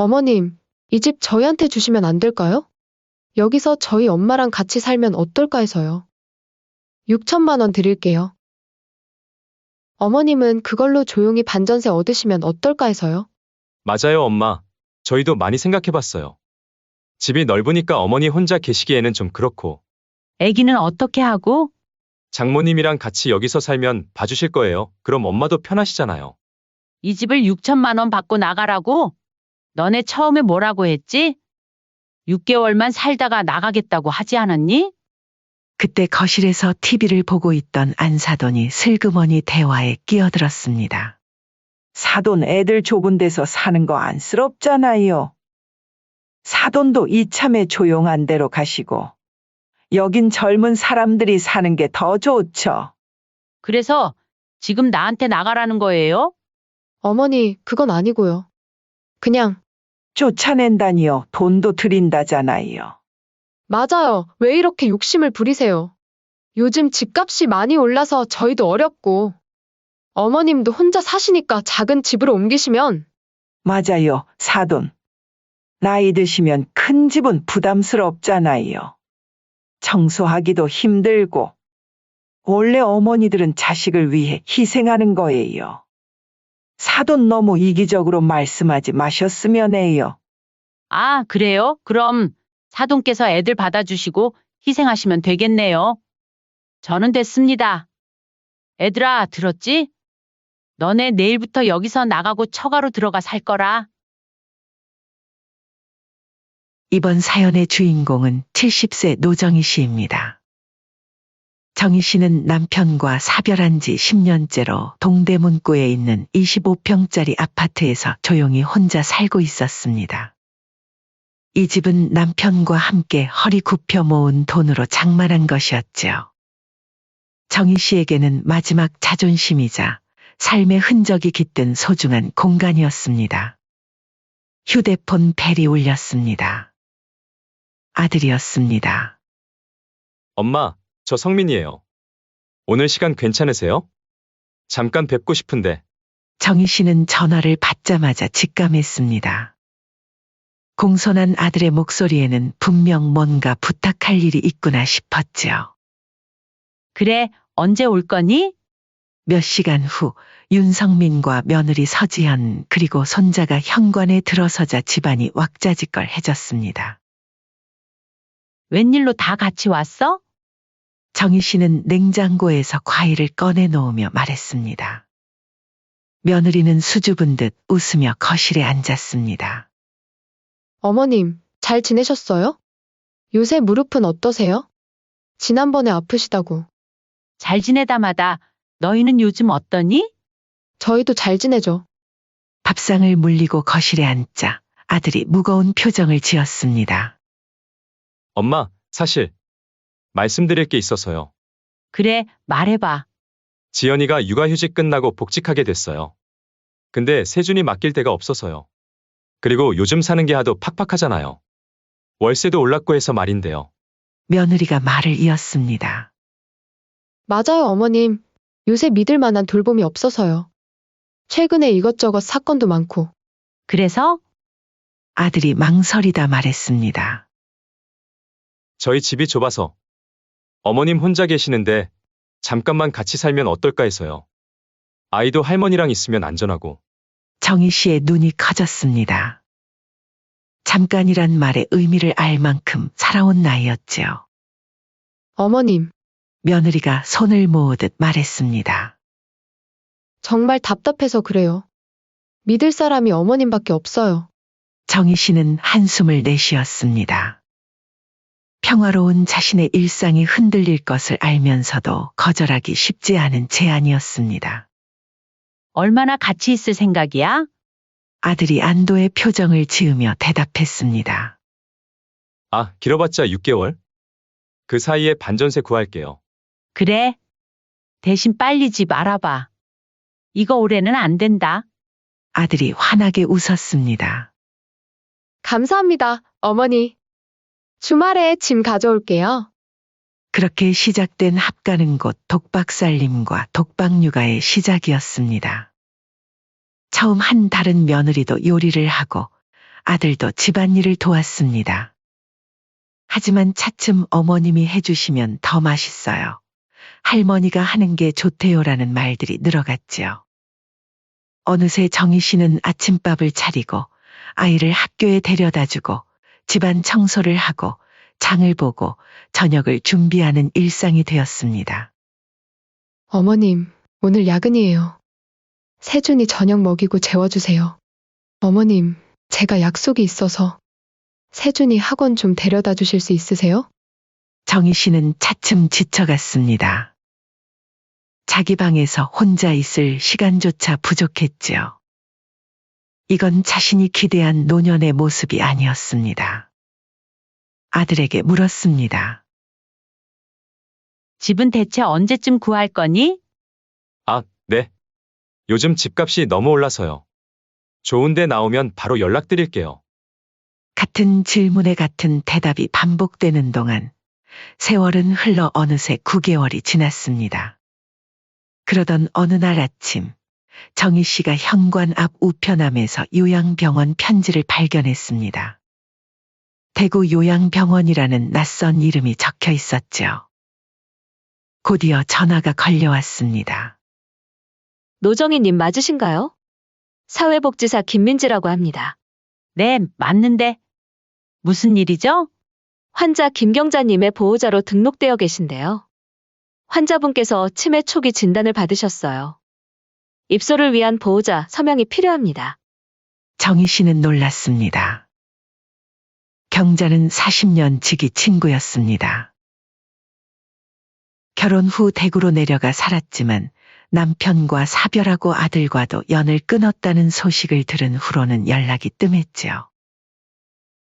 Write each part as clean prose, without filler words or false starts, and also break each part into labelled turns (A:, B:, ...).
A: 어머님, 이 집 저희한테 주시면 안 될까요? 여기서 저희 엄마랑 같이 살면 어떨까 해서요. 6천만 원 드릴게요. 어머님은 그걸로 조용히 반전세 얻으시면 어떨까 해서요.
B: 맞아요, 엄마. 저희도 많이 생각해봤어요. 집이 넓으니까 어머니 혼자 계시기에는 좀 그렇고,
C: 애기는 어떻게 하고?
B: 장모님이랑 같이 여기서 살면 봐주실 거예요. 그럼 엄마도 편하시잖아요.
C: 이 집을 6천만 원 받고 나가라고? 너네 처음에 뭐라고 했지? 6개월만 살다가 나가겠다고 하지 않았니?
D: 그때 거실에서 TV를 보고 있던 안사돈이 슬그머니 대화에 끼어들었습니다.
E: 사돈 애들 좁은 데서 사는 거 안쓰럽잖아요. 사돈도 이참에 조용한 데로 가시고 여긴 젊은 사람들이 사는 게 더 좋죠.
C: 그래서 지금 나한테 나가라는 거예요?
A: 어머니, 그건 아니고요. 그냥,
E: 쫓아낸다니요. 돈도 드린다잖아요.
A: 맞아요. 왜 이렇게 욕심을 부리세요? 요즘 집값이 많이 올라서 저희도 어렵고, 어머님도 혼자 사시니까 작은 집으로 옮기시면,
E: 맞아요, 사돈. 나이 드시면 큰 집은 부담스럽잖아요. 청소하기도 힘들고. 원래 어머니들은 자식을 위해 희생하는 거예요. 사돈 너무 이기적으로 말씀하지 마셨으면 해요.
C: 아, 그래요? 그럼 사돈께서 애들 받아주시고 희생하시면 되겠네요. 저는 됐습니다. 애들아, 들었지? 너네 내일부터 여기서 나가고 처가로 들어가 살 거라.
D: 이번 사연의 주인공은 70세 노정희 씨입니다. 정희 씨는 남편과 사별한 지 10년째로 동대문구에 있는 25평짜리 아파트에서 조용히 혼자 살고 있었습니다. 이 집은 남편과 함께 허리 굽혀 모은 돈으로 장만한 것이었죠. 정희 씨에게는 마지막 자존심이자 삶의 흔적이 깃든 소중한 공간이었습니다. 휴대폰 벨이 울렸습니다. 아들이었습니다.
B: 엄마, 저 성민이에요. 오늘 시간 괜찮으세요? 잠깐 뵙고 싶은데.
D: 정희 씨는 전화를 받자마자 직감했습니다. 공손한 아들의 목소리에는 분명 뭔가 부탁할 일이 있구나 싶었죠.
C: 그래, 언제 올 거니?
D: 몇 시간 후 윤성민과 며느리 서지현 그리고 손자가 현관에 들어서자 집안이 왁자지껄해졌습니다.
C: 웬일로 다 같이 왔어?
D: 정희 씨는 냉장고에서 과일을 꺼내 놓으며 말했습니다. 며느리는 수줍은 듯 웃으며 거실에 앉았습니다.
A: 어머님, 잘 지내셨어요? 요새 무릎은 어떠세요? 지난번에 아프시다고.
C: 잘 지내다마다 너희는 요즘 어떠니?
A: 저희도 잘 지내죠.
D: 밥상을 물리고 거실에 앉자 아들이 무거운 표정을 지었습니다.
B: 엄마, 사실 말씀드릴 게 있어서요.
C: 그래, 말해봐.
B: 지연이가 육아휴직 끝나고 복직하게 됐어요. 근데 세준이 맡길 데가 없어서요. 그리고 요즘 사는 게 하도 팍팍하잖아요. 월세도 올랐고 해서 말인데요.
D: 며느리가 말을 이었습니다.
A: 맞아요, 어머님. 요새 믿을 만한 돌봄이 없어서요. 최근에 이것저것 사건도 많고.
C: 그래서?
D: 아들이 망설이다 말했습니다.
B: 저희 집이 좁아서 어머님 혼자 계시는데 잠깐만 같이 살면 어떨까 해서요. 아이도 할머니랑 있으면 안전하고.
D: 정희 씨의 눈이 커졌습니다. 잠깐이란 말의 의미를 알 만큼 살아온 나이였지요.
A: 어머님,
D: 며느리가 손을 모으듯 말했습니다.
A: 정말 답답해서 그래요. 믿을 사람이 어머님밖에 없어요.
D: 정희 씨는 한숨을 내쉬었습니다. 평화로운 자신의 일상이 흔들릴 것을 알면서도 거절하기 쉽지 않은 제안이었습니다.
C: 얼마나 같이 있을 생각이야?
D: 아들이 안도의 표정을 지으며 대답했습니다.
B: 아, 길어봤자 6개월? 그 사이에 반전세 구할게요.
C: 그래. 대신 빨리 집 알아봐. 이거 올해는 안 된다.
D: 아들이 환하게 웃었습니다.
A: 감사합니다, 어머니. 주말에 짐 가져올게요.
D: 그렇게 시작된 합가는 곧 독박살림과 독박육아의 시작이었습니다. 처음 한 달은 며느리도 요리를 하고 아들도 집안일을 도왔습니다. 하지만 차츰 어머님이 해주시면 더 맛있어요. 할머니가 하는 게 좋대요라는 말들이 늘어갔지요. 어느새 정희 씨는 아침밥을 차리고 아이를 학교에 데려다주고 집안 청소를 하고 장을 보고 저녁을 준비하는 일상이 되었습니다.
A: 어머님, 오늘 야근이에요. 세준이 저녁 먹이고 재워주세요. 어머님, 제가 약속이 있어서 세준이 학원 좀 데려다 주실 수 있으세요?
D: 정희 씨는 차츰 지쳐갔습니다. 자기 방에서 혼자 있을 시간조차 부족했지요. 이건 자신이 기대한 노년의 모습이 아니었습니다. 아들에게 물었습니다.
C: 집은 대체 언제쯤 구할 거니?
B: 아, 네. 요즘 집값이 너무 올라서요. 좋은 데 나오면 바로 연락드릴게요.
D: 같은 질문에 같은 대답이 반복되는 동안 세월은 흘러 어느새 9개월이 지났습니다. 그러던 어느 날 아침, 정희 씨가 현관 앞 우편함에서 요양병원 편지를 발견했습니다. 대구 요양병원이라는 낯선 이름이 적혀 있었죠. 곧이어 전화가 걸려왔습니다.
F: 노정희님 맞으신가요? 사회복지사 김민지라고 합니다.
C: 네, 맞는데. 무슨 일이죠?
F: 환자 김경자님의 보호자로 등록되어 계신데요. 환자분께서 치매 초기 진단을 받으셨어요. 입소를 위한 보호자 서명이 필요합니다.
D: 정희 씨는 놀랐습니다. 경자는 40년 지기 친구였습니다. 결혼 후 대구로 내려가 살았지만 남편과 사별하고 아들과도 연을 끊었다는 소식을 들은 후로는 연락이 뜸했지요.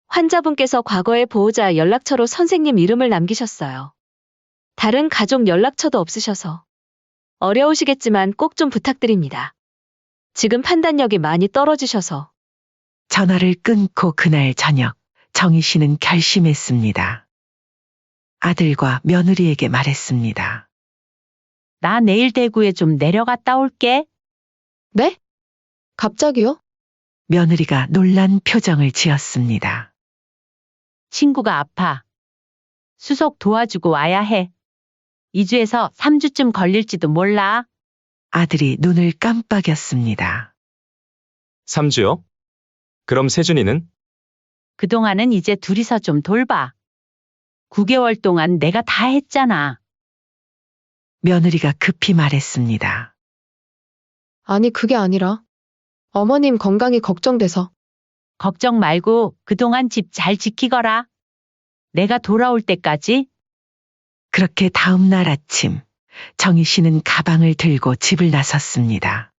F: 환자분께서 과거의 보호자 연락처로 선생님 이름을 남기셨어요. 다른 가족 연락처도 없으셔서 어려우시겠지만 꼭 좀 부탁드립니다. 지금 판단력이 많이 떨어지셔서.
D: 전화를 끊고 그날 저녁 정희 씨는 결심했습니다. 아들과 며느리에게 말했습니다.
C: 나 내일 대구에 좀 내려갔다 올게.
A: 네? 갑자기요?
D: 며느리가 놀란 표정을 지었습니다.
C: 친구가 아파. 수속 도와주고 와야 해. 2주에서 3주쯤 걸릴지도 몰라.
D: 아들이 눈을 깜빡였습니다.
B: 3주요? 그럼 세준이는?
C: 그동안은 이제 둘이서 좀 돌봐. 9개월 동안 내가 다 했잖아.
D: 며느리가 급히 말했습니다.
A: 아니, 그게 아니라 어머님 건강이 걱정돼서.
C: 걱정 말고 그동안 집 잘 지키거라. 내가 돌아올 때까지.
D: 그렇게 다음 날 아침 정희 씨는 가방을 들고 집을 나섰습니다.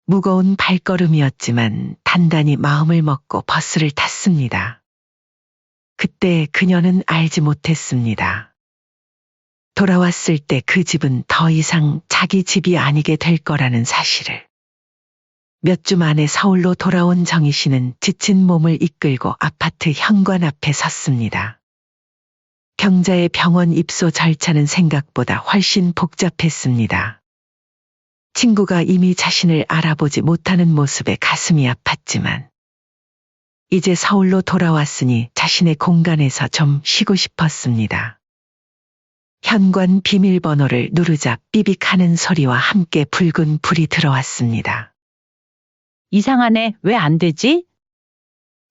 D: 무거운 발걸음이었지만 단단히 마음을 먹고 버스를 탔습니다. 그때 그녀는 알지 못했습니다. 돌아왔을 때 그 집은 더 이상 자기 집이 아니게 될 거라는 사실을. 몇 주 만에 서울로 돌아온 정희 씨는 지친 몸을 이끌고 아파트 현관 앞에 섰습니다. 경자의 병원 입소 절차는 생각보다 훨씬 복잡했습니다. 친구가 이미 자신을 알아보지 못하는 모습에 가슴이 아팠지만 이제 서울로 돌아왔으니 자신의 공간에서 좀 쉬고 싶었습니다. 현관 비밀번호를 누르자 삐빅하는 소리와 함께 붉은 불이 들어왔습니다.
C: 이상하네. 왜 안 되지?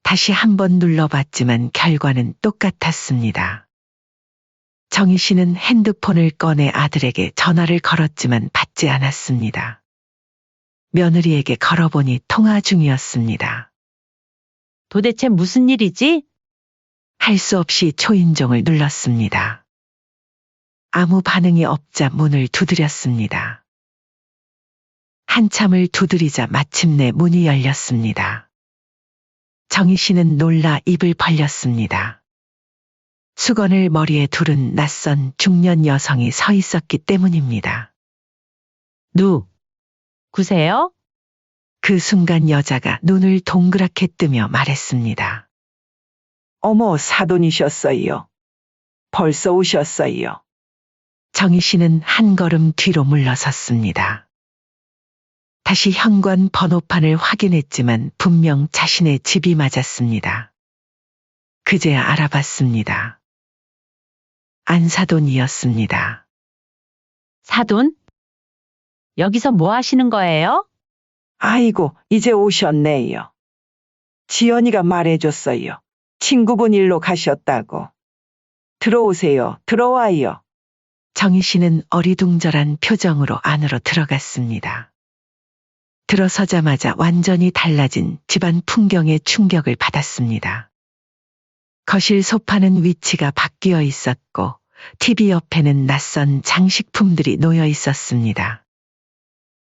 D: 다시 한번 눌러봤지만 결과는 똑같았습니다. 정희 씨는 핸드폰을 꺼내 아들에게 전화를 걸었지만 받지 않았습니다. 며느리에게 걸어보니 통화 중이었습니다.
C: 도대체 무슨 일이지?
D: 할 수 없이 초인종을 눌렀습니다. 아무 반응이 없자 문을 두드렸습니다. 한참을 두드리자 마침내 문이 열렸습니다. 정희 씨는 놀라 입을 벌렸습니다. 수건을 머리에 두른 낯선 중년 여성이 서 있었기 때문입니다.
C: 누구세요?
D: 그 순간 여자가 눈을 동그랗게 뜨며 말했습니다.
E: 어머, 사돈이셨어요. 벌써 오셨어요.
D: 정희 씨는 한 걸음 뒤로 물러섰습니다. 다시 현관 번호판을 확인했지만 분명 자신의 집이 맞았습니다. 그제야 알아봤습니다. 안사돈이었습니다.
C: 사돈? 여기서 뭐 하시는 거예요?
E: 아이고, 이제 오셨네요. 지연이가 말해줬어요. 친구분 일로 가셨다고. 들어오세요. 들어와요.
D: 정희 씨는 어리둥절한 표정으로 안으로 들어갔습니다. 들어서자마자 완전히 달라진 집안 풍경에 충격을 받았습니다. 거실 소파는 위치가 바뀌어 있었고 TV 옆에는 낯선 장식품들이 놓여 있었습니다.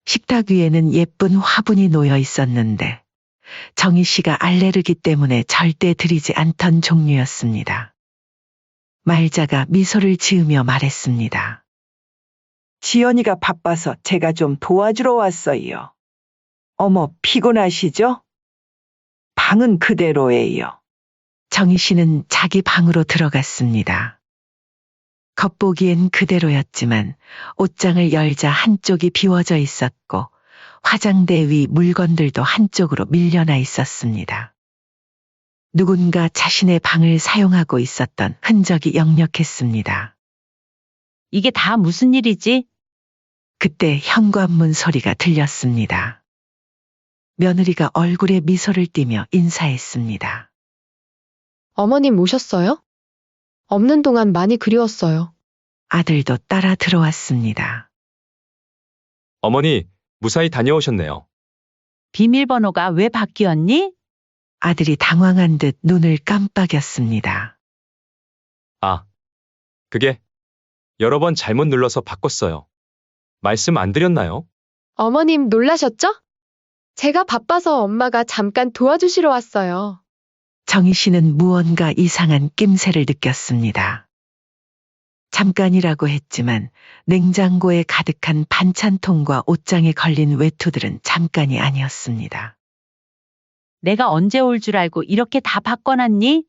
D: 식탁 위에는 예쁜 화분이 놓여 있었는데 정희 씨가 알레르기 때문에 절대 드리지 않던 종류였습니다. 말자가 미소를 지으며 말했습니다.
E: 지연이가 바빠서 제가 좀 도와주러 왔어요. 어머, 피곤하시죠? 방은 그대로예요.
D: 정희 씨는 자기 방으로 들어갔습니다. 겉보기엔 그대로였지만 옷장을 열자 한쪽이 비워져 있었고 화장대 위 물건들도 한쪽으로 밀려나 있었습니다. 누군가 자신의 방을 사용하고 있었던 흔적이 역력했습니다.
C: 이게 다 무슨 일이지?
D: 그때 현관문 소리가 들렸습니다. 며느리가 얼굴에 미소를 띠며 인사했습니다.
A: 어머님 오셨어요? 없는 동안 많이 그리웠어요.
D: 아들도 따라 들어왔습니다.
B: 어머니, 무사히 다녀오셨네요.
C: 비밀번호가 왜 바뀌었니?
D: 아들이 당황한 듯 눈을 깜빡였습니다.
B: 아, 그게 여러 번 잘못 눌러서 바꿨어요. 말씀 안 드렸나요?
A: 어머님 놀라셨죠? 제가 바빠서 엄마가 잠깐 도와주시러 왔어요.
D: 정희 씨는 무언가 이상한 낌새를 느꼈습니다. 잠깐이라고 했지만 냉장고에 가득한 반찬통과 옷장에 걸린 외투들은 잠깐이 아니었습니다.
C: 내가 언제 올 줄 알고 이렇게 다 바꿔놨니?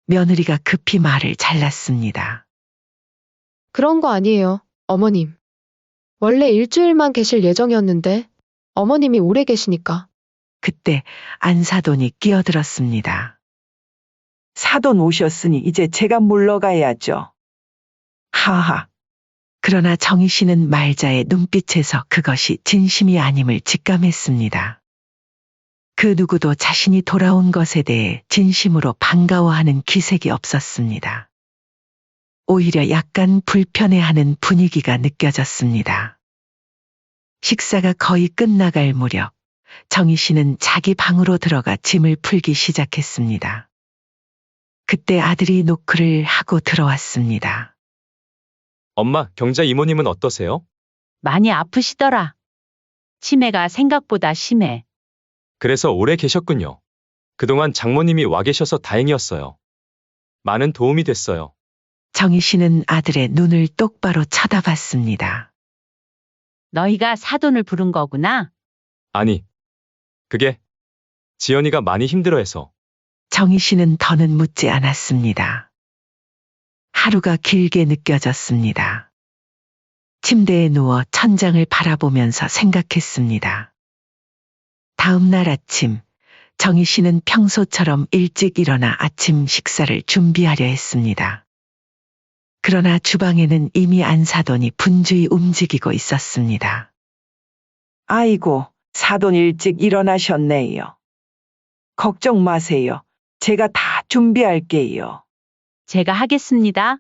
D: 며느리가 급히 말을 잘랐습니다.
A: 그런 거 아니에요, 어머님. 원래 일주일만 계실 예정이었는데 어머님이 오래 계시니까.
D: 그때 안사돈이 끼어들었습니다.
E: 사돈 오셨으니 이제 제가 물러가야죠. 하하.
D: 그러나 정희 씨는 말자의 눈빛에서 그것이 진심이 아님을 직감했습니다. 그 누구도 자신이 돌아온 것에 대해 진심으로 반가워하는 기색이 없었습니다. 오히려 약간 불편해하는 분위기가 느껴졌습니다. 식사가 거의 끝나갈 무렵 정희 씨는 자기 방으로 들어가 짐을 풀기 시작했습니다. 그때 아들이 노크를 하고 들어왔습니다.
B: 엄마, 경자 이모님은 어떠세요?
C: 많이 아프시더라. 치매가 생각보다 심해.
B: 그래서 오래 계셨군요. 그동안 장모님이 와 계셔서 다행이었어요. 많은 도움이 됐어요.
D: 정희 씨는 아들의 눈을 똑바로 쳐다봤습니다.
C: 너희가 사돈을 부른 거구나.
B: 아니, 그게 지연이가 많이 힘들어해서.
D: 정희 씨는 더는 묻지 않았습니다. 하루가 길게 느껴졌습니다. 침대에 누워 천장을 바라보면서 생각했습니다. 다음 날 아침, 정희 씨는 평소처럼 일찍 일어나 아침 식사를 준비하려 했습니다. 그러나 주방에는 이미 안사돈이 분주히 움직이고 있었습니다.
E: 아이고, 사돈 일찍 일어나셨네요. 걱정 마세요. 제가 다 준비할게요.
C: 제가 하겠습니다.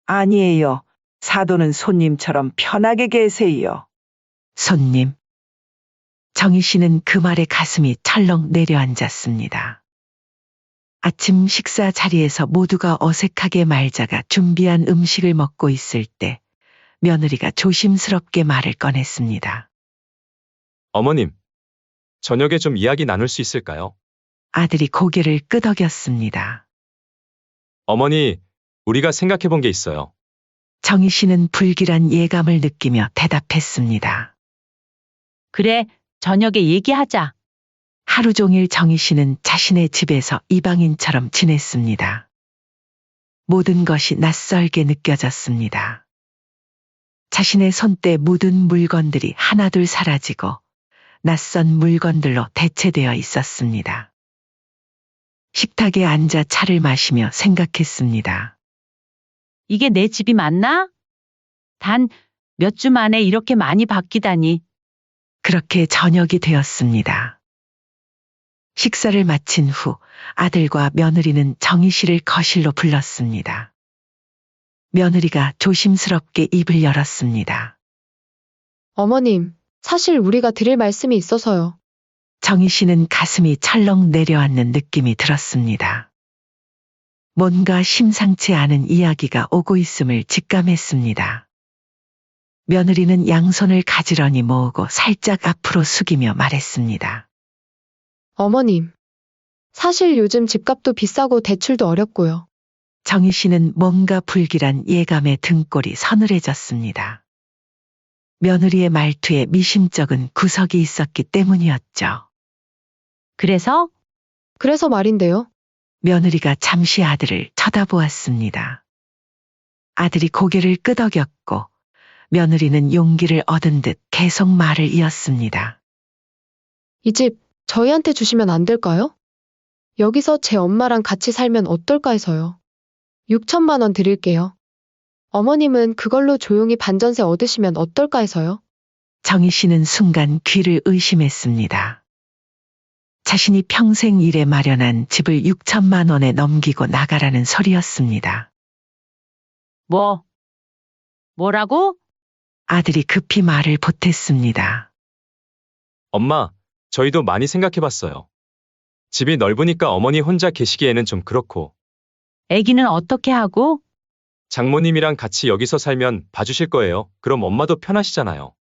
E: 아니에요. 사돈은 손님처럼 편하게 계세요.
D: 손님. 정희 씨는 그 말에 가슴이 철렁 내려앉았습니다. 아침 식사 자리에서 모두가 어색하게 말자가 준비한 음식을 먹고 있을 때 며느리가 조심스럽게 말을 꺼냈습니다.
B: 어머님, 저녁에 좀 이야기 나눌 수 있을까요?
D: 아들이 고개를 끄덕였습니다.
B: 어머니, 우리가 생각해 본 게 있어요.
D: 정희 씨는 불길한 예감을 느끼며 대답했습니다.
C: 그래, 저녁에 얘기하자.
D: 하루 종일 정희 씨는 자신의 집에서 이방인처럼 지냈습니다. 모든 것이 낯설게 느껴졌습니다. 자신의 손때 묻은 물건들이 하나둘 사라지고 낯선 물건들로 대체되어 있었습니다. 식탁에 앉아 차를 마시며 생각했습니다.
C: 이게 내 집이 맞나? 단 몇 주 만에 이렇게 많이 바뀌다니.
D: 그렇게 저녁이 되었습니다. 식사를 마친 후 아들과 며느리는 정희 씨를 거실로 불렀습니다. 며느리가 조심스럽게 입을 열었습니다.
A: 어머님, 사실 우리가 드릴 말씀이 있어서요.
D: 정희 씨는 가슴이 철렁 내려앉는 느낌이 들었습니다. 뭔가 심상치 않은 이야기가 오고 있음을 직감했습니다. 며느리는 양손을 가지런히 모으고 살짝 앞으로 숙이며 말했습니다.
A: 어머님, 사실 요즘 집값도 비싸고 대출도 어렵고요.
D: 정희 씨는 뭔가 불길한 예감에 등골이 서늘해졌습니다. 며느리의 말투에 미심쩍은 구석이 있었기 때문이었죠.
C: 그래서
A: 그래서 말인데요.
D: 며느리가 잠시 아들을 쳐다보았습니다. 아들이 고개를 끄덕였고 며느리는 용기를 얻은 듯 계속 말을 이었습니다.
A: 이 집 저희한테 주시면 안 될까요? 여기서 제 엄마랑 같이 살면 어떨까 해서요. 6천만 원 드릴게요. 어머님은 그걸로 조용히 반전세 얻으시면 어떨까 해서요.
D: 정희 씨는 순간 귀를 의심했습니다. 자신이 평생 일에 마련한 집을 6천만 원에 넘기고 나가라는 소리였습니다.
C: 뭐라고?
D: 아들이 급히 말을 보탰습니다.
B: 엄마, 저희도 많이 생각해봤어요. 집이 넓으니까 어머니 혼자 계시기에는 좀 그렇고,
C: 아기는 어떻게 하고?
B: 장모님이랑 같이 여기서 살면 봐주실 거예요. 그럼 엄마도 편하시잖아요.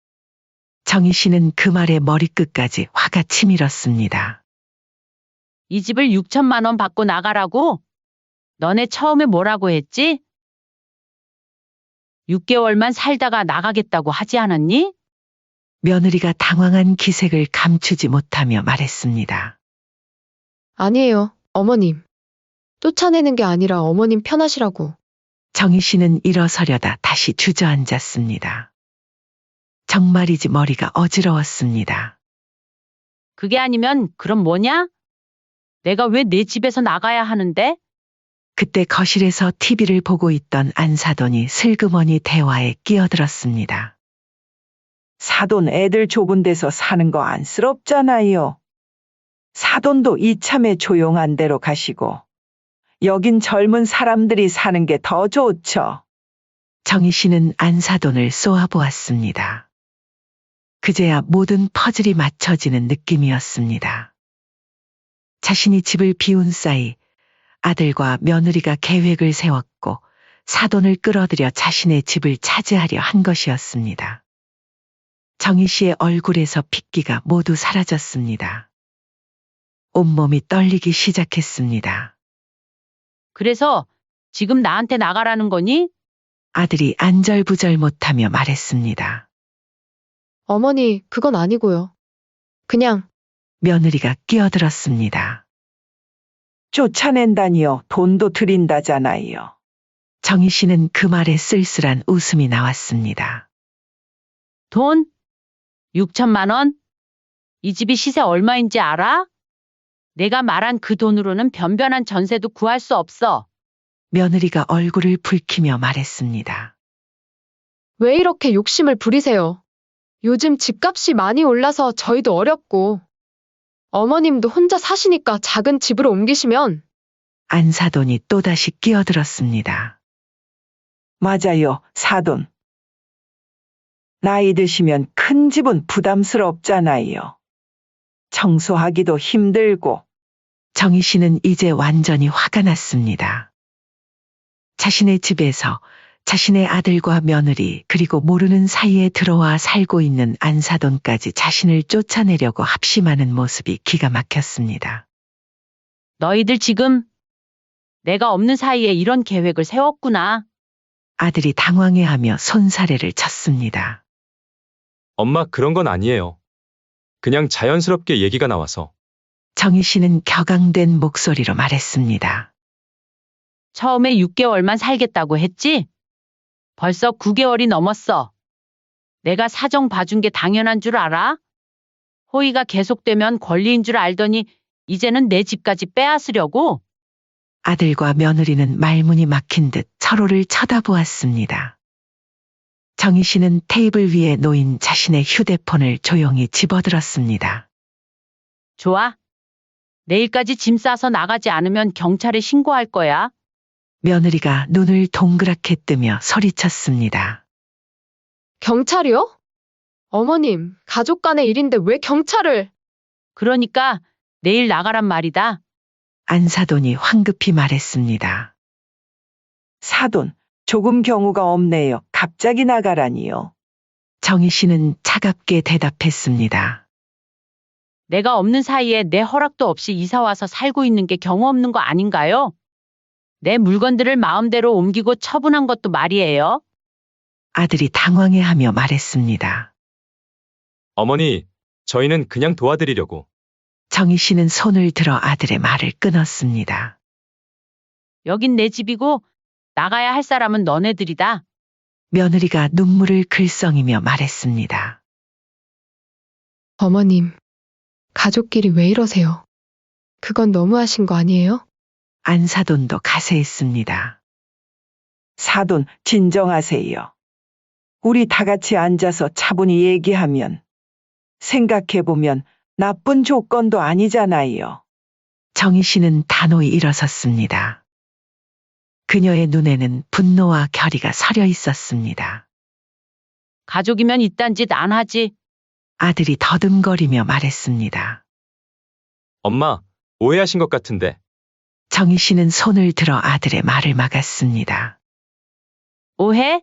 D: 정희 씨는 그 말에 머리끝까지 화가 치밀었습니다.
C: 이 집을 6천만 원 받고 나가라고? 너네 처음에 뭐라고 했지? 6개월만 살다가 나가겠다고 하지 않았니?
D: 며느리가 당황한 기색을 감추지 못하며 말했습니다.
A: 아니에요, 어머님. 쫓아내는 게 아니라 어머님 편하시라고.
D: 정희 씨는 일어서려다 다시 주저앉았습니다. 정말이지 머리가 어지러웠습니다.
C: 그게 아니면 그럼 뭐냐? 내가 왜 내 집에서 나가야 하는데?
D: 그때 거실에서 TV를 보고 있던 안사돈이 슬그머니 대화에 끼어들었습니다.
E: 사돈 애들 좁은 데서 사는 거 안쓰럽잖아요. 사돈도 이참에 조용한 데로 가시고 여긴 젊은 사람들이 사는 게 더 좋죠.
D: 정희 씨는 안사돈을 쏘아보았습니다. 그제야 모든 퍼즐이 맞춰지는 느낌이었습니다. 자신이 집을 비운 사이 아들과 며느리가 계획을 세웠고 사돈을 끌어들여 자신의 집을 차지하려 한 것이었습니다. 정희 씨의 얼굴에서 핏기가 모두 사라졌습니다. 온몸이 떨리기 시작했습니다.
C: 그래서 지금 나한테 나가라는 거니?
D: 아들이 안절부절 못하며 말했습니다.
A: 어머니, 그건 아니고요. 그냥
D: 며느리가 끼어들었습니다.
E: 쫓아낸다니요. 돈도 드린다잖아요.
D: 정희 씨는 그 말에 쓸쓸한 웃음이 나왔습니다.
C: 돈? 6천만 원? 이 집이 시세 얼마인지 알아? 내가 말한 그 돈으로는 변변한 전세도 구할 수 없어.
D: 며느리가 얼굴을 붉히며 말했습니다.
A: 왜 이렇게 욕심을 부리세요? 요즘 집값이 많이 올라서 저희도 어렵고 어머님도 혼자 사시니까 작은 집으로 옮기시면
D: 안사돈이 또다시 끼어들었습니다.
E: 맞아요, 사돈. 나이 드시면 큰 집은 부담스럽잖아요. 청소하기도 힘들고.
D: 정희 씨는 이제 완전히 화가 났습니다. 자신의 집에서 자신의 아들과 며느리 그리고 모르는 사이에 들어와 살고 있는 안사돈까지 자신을 쫓아내려고 합심하는 모습이 기가 막혔습니다.
C: 너희들 지금 내가 없는 사이에 이런 계획을 세웠구나.
D: 아들이 당황해하며 손사래를 쳤습니다.
B: 엄마 그런 건 아니에요. 그냥 자연스럽게 얘기가 나와서.
D: 정희 씨는 격앙된 목소리로 말했습니다.
C: 처음에 6개월만 살겠다고 했지? 벌써 9개월이 넘었어. 내가 사정 봐준 게 당연한 줄 알아? 호의가 계속되면 권리인 줄 알더니 이제는 내 집까지 빼앗으려고?
D: 아들과 며느리는 말문이 막힌 듯 서로를 쳐다보았습니다. 정희 씨는 테이블 위에 놓인 자신의 휴대폰을 조용히 집어들었습니다.
C: 좋아. 내일까지 짐 싸서 나가지 않으면 경찰에 신고할 거야.
D: 며느리가 눈을 동그랗게 뜨며 소리쳤습니다.
A: 경찰이요? 어머님, 가족 간의 일인데 왜 경찰을?
C: 그러니까 내일 나가란 말이다.
D: 안사돈이 황급히 말했습니다.
E: 사돈, 조금 경우가 없네요. 갑자기 나가라니요.
D: 정희 씨는 차갑게 대답했습니다.
C: 내가 없는 사이에 내 허락도 없이 이사 와서 살고 있는 게 경우 없는 거 아닌가요? 내 물건들을 마음대로 옮기고 처분한 것도 말이에요.
D: 아들이 당황해하며 말했습니다.
B: 어머니, 저희는 그냥 도와드리려고.
D: 정희 씨는 손을 들어 아들의 말을 끊었습니다.
C: 여긴 내 집이고 나가야 할 사람은 너네들이다.
D: 며느리가 눈물을 글썽이며 말했습니다.
A: 어머님, 가족끼리 왜 이러세요? 그건 너무하신 거 아니에요?
D: 안사돈도 가세했습니다.
E: 사돈, 진정하세요. 우리 다 같이 앉아서 차분히 얘기하면 생각해보면 나쁜 조건도 아니잖아요.
D: 정희 씨는 단호히 일어섰습니다. 그녀의 눈에는 분노와 결의가 서려 있었습니다.
C: 가족이면 이딴 짓 안 하지.
D: 아들이 더듬거리며 말했습니다.
B: 엄마, 오해하신 것 같은데.
D: 정희 씨는 손을 들어 아들의 말을 막았습니다.
C: 오해?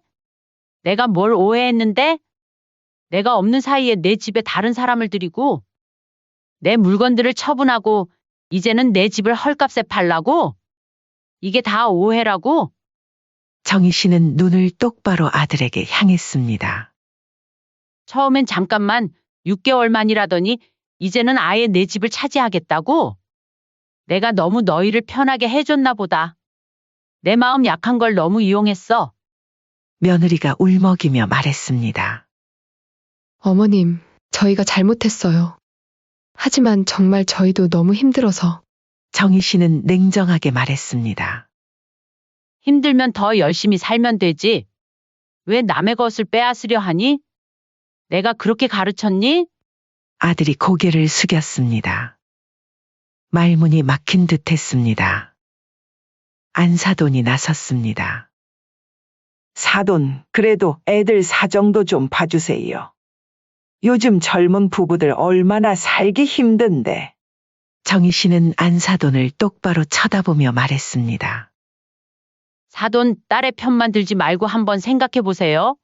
C: 내가 뭘 오해했는데? 내가 없는 사이에 내 집에 다른 사람을 들이고 내 물건들을 처분하고 이제는 내 집을 헐값에 팔라고? 이게 다 오해라고?
D: 정희 씨는 눈을 똑바로 아들에게 향했습니다.
C: 처음엔 잠깐만 6개월만이라더니 이제는 아예 내 집을 차지하겠다고? 내가 너무 너희를 편하게 해줬나 보다. 내 마음 약한 걸 너무 이용했어.
D: 며느리가 울먹이며 말했습니다.
A: 어머님, 저희가 잘못했어요. 하지만 정말 저희도 너무 힘들어서.
D: 정희 씨는 냉정하게 말했습니다.
C: 힘들면 더 열심히 살면 되지. 왜 남의 것을 빼앗으려 하니? 내가 그렇게 가르쳤니?
D: 아들이 고개를 숙였습니다. 말문이 막힌 듯 했습니다. 안사돈이 나섰습니다.
E: 사돈, 그래도 애들 사정도 좀 봐주세요. 요즘 젊은 부부들 얼마나 살기 힘든데.
D: 정희 씨는 안사돈을 똑바로 쳐다보며 말했습니다.
C: 사돈, 딸의 편만 들지 말고 한번 생각해 보세요.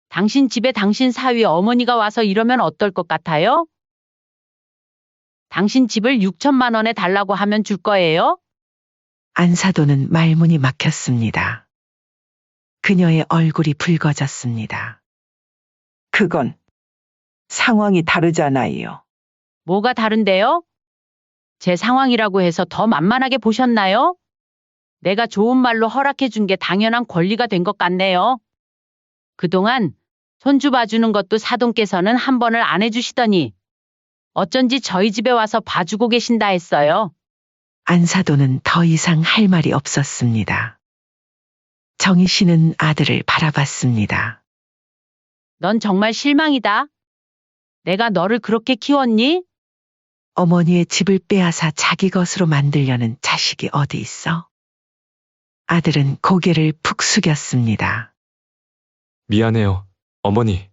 C: 당신 집에 당신 사위 어머니가 와서 이러면 어떨 것 같아요? 당신 집을 6천만 원에 달라고 하면 줄 거예요?
D: 안사돈은 말문이 막혔습니다. 그녀의 얼굴이 붉어졌습니다.
E: 그건 상황이 다르잖아요.
C: 뭐가 다른데요? 제 상황이라고 해서 더 만만하게 보셨나요? 내가 좋은 말로 허락해 준 게 당연한 권리가 된 것 같네요. 그동안 손주 봐주는 것도 사돈께서는 한 번을 안 해주시더니 어쩐지 저희 집에 와서 봐주고 계신다 했어요.
D: 안사돈은 더 이상 할 말이 없었습니다. 정희 씨는 아들을 바라봤습니다.
C: 넌 정말 실망이다. 내가 너를 그렇게 키웠니?
D: 어머니의 집을 빼앗아 자기 것으로 만들려는 자식이 어디 있어? 아들은 고개를 푹 숙였습니다.
B: 미안해요, 어머니.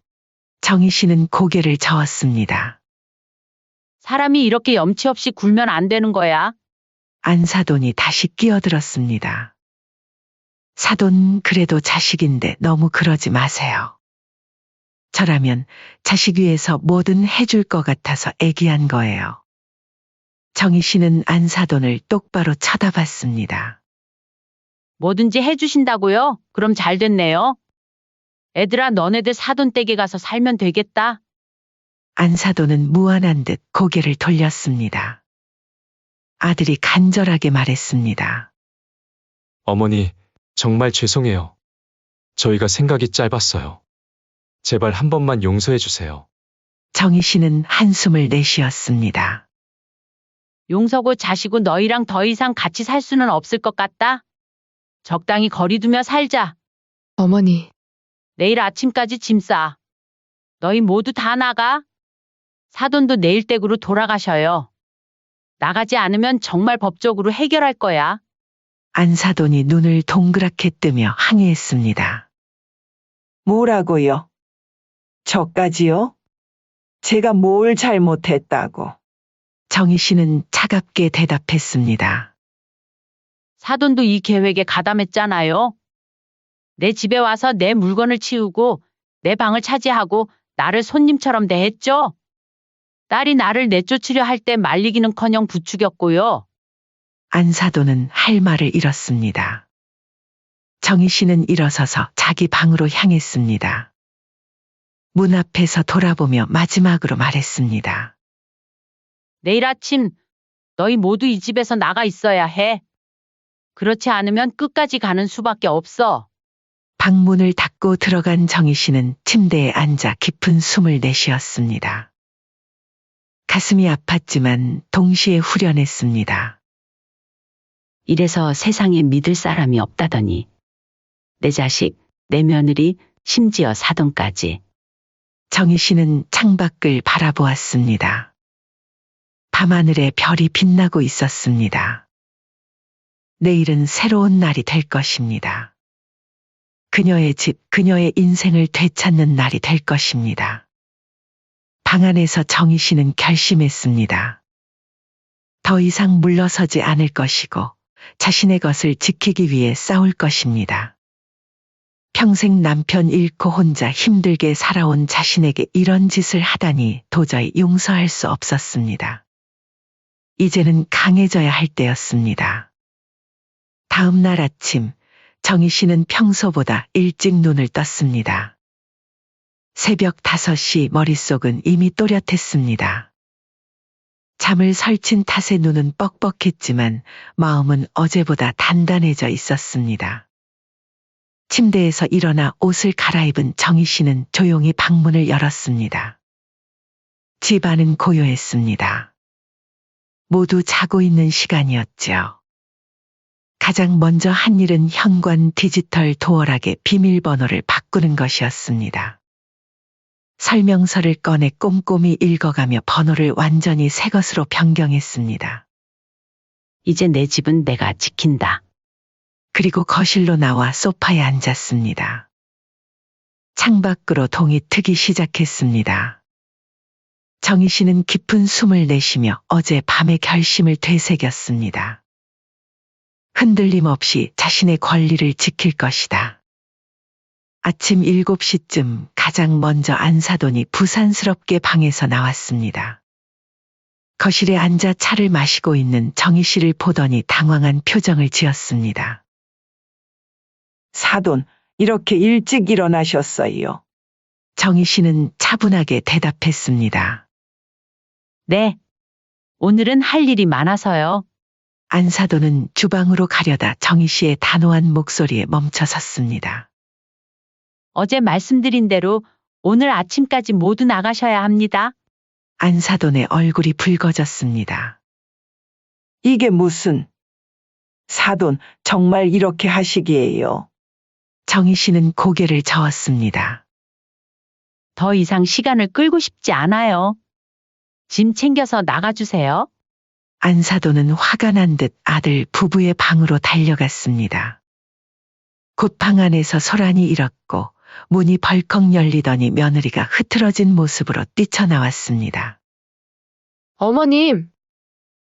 D: 정희 씨는 고개를 저었습니다.
C: 사람이 이렇게 염치 없이 굴면 안 되는 거야.
D: 안사돈이 다시 끼어들었습니다. 사돈, 그래도 자식인데 너무 그러지 마세요. 저라면 자식 위해서 뭐든 해줄 것 같아서 애기한 거예요. 정희 씨는 안사돈을 똑바로 쳐다봤습니다.
C: 뭐든지 해주신다고요? 그럼 잘 됐네요. 애들아, 너네들 사돈 댁에 가서 살면 되겠다.
D: 안사돈은 무안한 듯 고개를 돌렸습니다. 아들이 간절하게 말했습니다.
B: 어머니, 정말 죄송해요. 저희가 생각이 짧았어요. 제발 한 번만 용서해 주세요.
D: 정희 씨는 한숨을 내쉬었습니다.
C: 용서고 자시고 너희랑 더 이상 같이 살 수는 없을 것 같다. 적당히 거리 두며 살자.
A: 어머니,
C: 내일 아침까지 짐 싸. 너희 모두 다 나가. 사돈도 내일 댁으로 돌아가셔요. 나가지 않으면 정말 법적으로 해결할 거야.
D: 안사돈이 눈을 동그랗게 뜨며 항의했습니다.
E: 뭐라고요? 저까지요? 제가 뭘 잘못했다고.
D: 정희 씨는 차갑게 대답했습니다.
C: 사돈도 이 계획에 가담했잖아요. 내 집에 와서 내 물건을 치우고 내 방을 차지하고 나를 손님처럼 대했죠. 딸이 나를 내쫓으려 할 때 말리기는커녕 부추겼고요.
D: 안사돈은 할 말을 잃었습니다. 정희 씨는 일어서서 자기 방으로 향했습니다. 문 앞에서 돌아보며 마지막으로 말했습니다.
C: 내일 아침 너희 모두 이 집에서 나가 있어야 해. 그렇지 않으면 끝까지 가는 수밖에 없어.
D: 방문을 닫고 들어간 정희 씨는 침대에 앉아 깊은 숨을 내쉬었습니다. 가슴이 아팠지만 동시에 후련했습니다.
C: 이래서 세상에 믿을 사람이 없다더니. 내 자식, 내 며느리, 심지어 사돈까지.
D: 정희 씨는 창밖을 바라보았습니다. 밤하늘에 별이 빛나고 있었습니다. 내일은 새로운 날이 될 것입니다. 그녀의 집, 그녀의 인생을 되찾는 날이 될 것입니다. 방 안에서 정희 씨는 결심했습니다. 더 이상 물러서지 않을 것이고 자신의 것을 지키기 위해 싸울 것입니다. 평생 남편 잃고 혼자 힘들게 살아온 자신에게 이런 짓을 하다니 도저히 용서할 수 없었습니다. 이제는 강해져야 할 때였습니다. 다음 날 아침, 정희 씨는 평소보다 일찍 눈을 떴습니다. 새벽 5시 머릿속은 이미 또렷했습니다. 잠을 설친 탓에 눈은 뻑뻑했지만 마음은 어제보다 단단해져 있었습니다. 침대에서 일어나 옷을 갈아입은 정희 씨는 조용히 방문을 열었습니다. 집 안은 고요했습니다. 모두 자고 있는 시간이었죠. 가장 먼저 한 일은 현관 디지털 도어락의 비밀번호를 바꾸는 것이었습니다. 설명서를 꺼내 꼼꼼히 읽어가며 번호를 완전히 새 것으로 변경했습니다.
C: 이제 내 집은 내가 지킨다.
D: 그리고 거실로 나와 소파에 앉았습니다. 창밖으로 동이 트기 시작했습니다. 정희 씨는 깊은 숨을 내쉬며 어제 밤의 결심을 되새겼습니다. 흔들림 없이 자신의 권리를 지킬 것이다. 아침 7시쯤 가장 먼저 안사돈이 부산스럽게 방에서 나왔습니다. 거실에 앉아 차를 마시고 있는 정희 씨를 보더니 당황한 표정을 지었습니다.
E: 사돈, 이렇게 일찍 일어나셨어요.
D: 정희 씨는 차분하게 대답했습니다.
C: 네. 오늘은 할 일이 많아서요.
D: 안사돈은 주방으로 가려다 정희 씨의 단호한 목소리에 멈춰섰습니다.
C: 어제 말씀드린 대로 오늘 아침까지 모두 나가셔야 합니다.
D: 안사돈의 얼굴이 붉어졌습니다.
E: 이게 무슨... 사돈, 정말 이렇게 하시기에요.
D: 정희 씨는 고개를 저었습니다.
C: 더 이상 시간을 끌고 싶지 않아요. 짐 챙겨서 나가주세요.
D: 안사돈은 화가 난 듯 아들 부부의 방으로 달려갔습니다. 곧 방 안에서 소란이 일었고 문이 벌컥 열리더니 며느리가 흐트러진 모습으로 뛰쳐나왔습니다.
A: 어머님,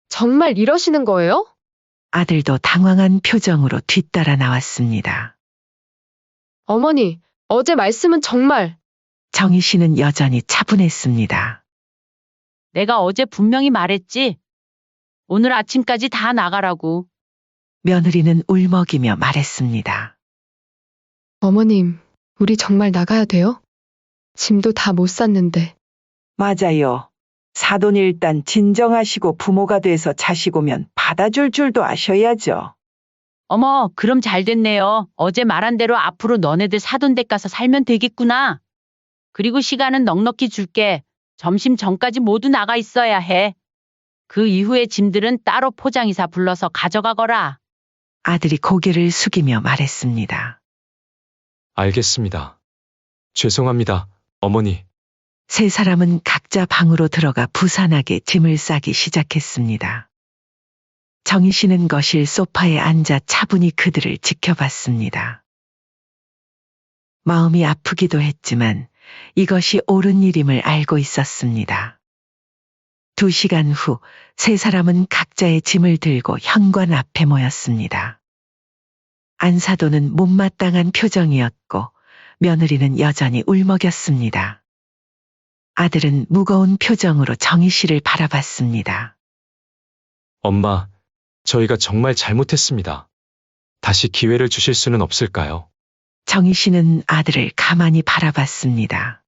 A: 정말 이러시는 거예요?
D: 아들도 당황한 표정으로 뒤따라 나왔습니다.
A: 어머니, 어제 말씀은 정말...
D: 정희 씨는 여전히 차분했습니다.
C: 내가 어제 분명히 말했지. 오늘 아침까지 다 나가라고.
D: 며느리는 울먹이며 말했습니다.
A: 어머님, 우리 정말 나가야 돼요? 짐도 다 못 쌌는데.
E: 맞아요. 사돈 일단 진정하시고 부모가 돼서 자식 오면 받아줄 줄도 아셔야죠.
C: 어머, 그럼 잘 됐네요. 어제 말한 대로 앞으로 너네들 사돈 댁 가서 살면 되겠구나. 그리고 시간은 넉넉히 줄게. 점심 전까지 모두 나가 있어야 해. 그 이후에 짐들은 따로 포장이사 불러서 가져가거라.
D: 아들이 고개를 숙이며 말했습니다.
B: 알겠습니다. 죄송합니다, 어머니.
D: 세 사람은 각자 방으로 들어가 부산하게 짐을 싸기 시작했습니다. 정희 씨는 거실 소파에 앉아 차분히 그들을 지켜봤습니다. 마음이 아프기도 했지만 이것이 옳은 일임을 알고 있었습니다. 2시간 후 세 사람은 각자의 짐을 들고 현관 앞에 모였습니다. 안사도는 못마땅한 표정이었고 며느리는 여전히 울먹였습니다. 아들은 무거운 표정으로 정희 씨를 바라봤습니다.
B: 엄마, 저희가 정말 잘못했습니다. 다시 기회를 주실 수는 없을까요?
D: 정희 씨는 아들을 가만히 바라봤습니다.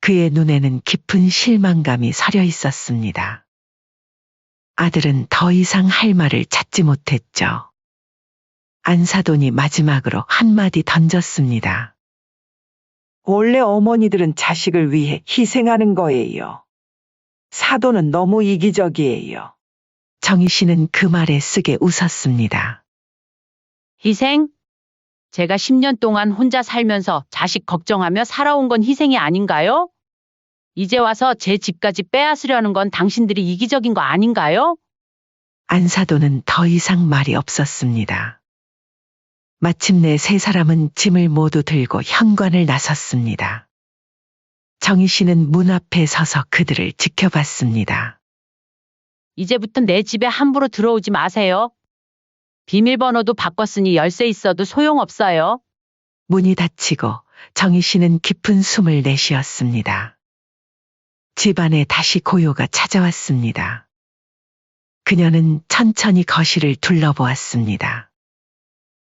D: 그의 눈에는 깊은 실망감이 서려 있었습니다. 아들은 더 이상 할 말을 찾지 못했죠. 안사돈이 마지막으로 한마디 던졌습니다.
E: 원래 어머니들은 자식을 위해 희생하는 거예요. 사돈은 너무 이기적이에요.
D: 정희 씨는 그 말에 쓰게 웃었습니다.
C: 희생? 제가 10년 동안 혼자 살면서 자식 걱정하며 살아온 건 희생이 아닌가요? 이제 와서 제 집까지 빼앗으려는 건 당신들이 이기적인 거 아닌가요?
D: 안사돈은 더 이상 말이 없었습니다. 마침내 세 사람은 짐을 모두 들고 현관을 나섰습니다. 정희 씨는 문 앞에 서서 그들을 지켜봤습니다.
C: 이제부터 내 집에 함부로 들어오지 마세요. 비밀번호도 바꿨으니 열쇠 있어도 소용없어요.
D: 문이 닫히고 정희 씨는 깊은 숨을 내쉬었습니다. 집안에 다시 고요가 찾아왔습니다. 그녀는 천천히 거실을 둘러보았습니다.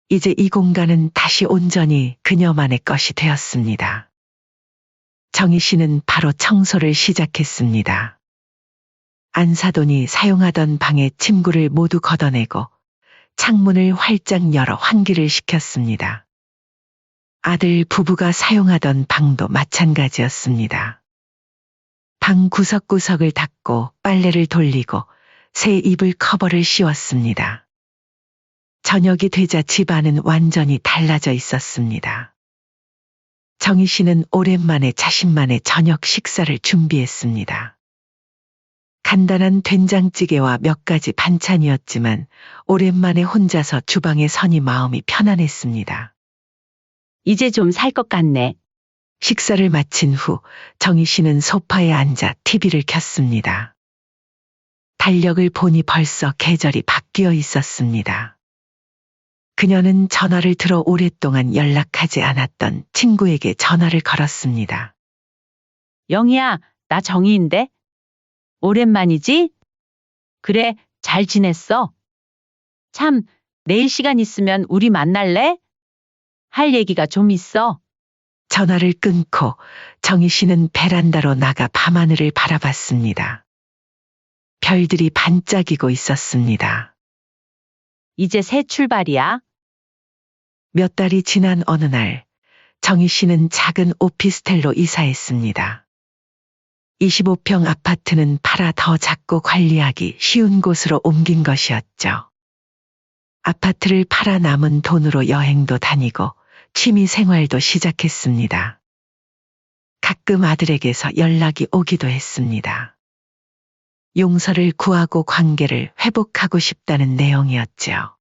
D: 이제 이 공간은 다시 온전히 그녀만의 것이 되었습니다. 정희 씨는 바로 청소를 시작했습니다. 안사돈이 사용하던 방의 침구를 모두 걷어내고 창문을 활짝 열어 환기를 시켰습니다. 아들 부부가 사용하던 방도 마찬가지였습니다. 방 구석구석을 닦고 빨래를 돌리고 새 이불 커버를 씌웠습니다. 저녁이 되자 집안은 완전히 달라져 있었습니다. 정희 씨는 오랜만에 자신만의 저녁 식사를 준비했습니다. 간단한 된장찌개와 몇 가지 반찬이었지만 오랜만에 혼자서 주방에 서니 마음이 편안했습니다.
C: 이제 좀 살 것 같네.
D: 식사를 마친 후 정희 씨는 소파에 앉아 TV를 켰습니다. 달력을 보니 벌써 계절이 바뀌어 있었습니다. 그녀는 전화를 들어 오랫동안 연락하지 않았던 친구에게 전화를 걸었습니다.
C: 영희야, 나 정희인데? 오랜만이지? 그래, 잘 지냈어? 참, 내일 시간 있으면 우리 만날래? 할 얘기가 좀 있어.
D: 전화를 끊고 정희 씨는 베란다로 나가 밤하늘을 바라봤습니다. 별들이 반짝이고 있었습니다.
C: 이제 새 출발이야.
D: 몇 달이 지난 어느 날 정희 씨는 작은 오피스텔로 이사했습니다. 25평 아파트는 팔아 더 작고 관리하기 쉬운 곳으로 옮긴 것이었죠. 아파트를 팔아 남은 돈으로 여행도 다니고 취미 생활도 시작했습니다. 가끔 아들에게서 연락이 오기도 했습니다. 용서를 구하고 관계를 회복하고 싶다는 내용이었죠.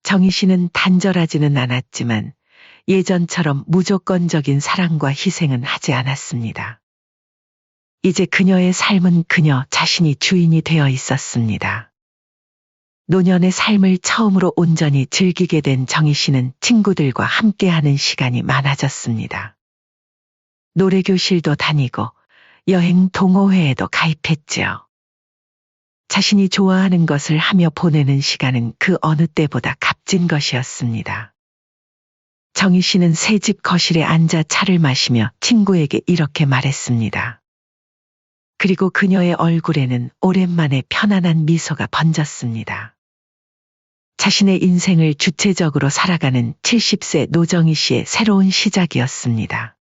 D: 정희 씨는 단절하지는 않았지만 예전처럼 무조건적인 사랑과 희생은 하지 않았습니다. 이제 그녀의 삶은 그녀 자신이 주인이 되어 있었습니다. 노년의 삶을 처음으로 온전히 즐기게 된 정희 씨는 친구들과 함께하는 시간이 많아졌습니다. 노래교실도 다니고 여행 동호회에도 가입했지요. 자신이 좋아하는 것을 하며 보내는 시간은 그 어느 때보다 값진 것이었습니다. 정희 씨는 새집 거실에 앉아 차를 마시며 친구에게 이렇게 말했습니다. 그리고 그녀의 얼굴에는 오랜만에 편안한 미소가 번졌습니다. 자신의 인생을 주체적으로 살아가는 70세 노정희 씨의 새로운 시작이었습니다.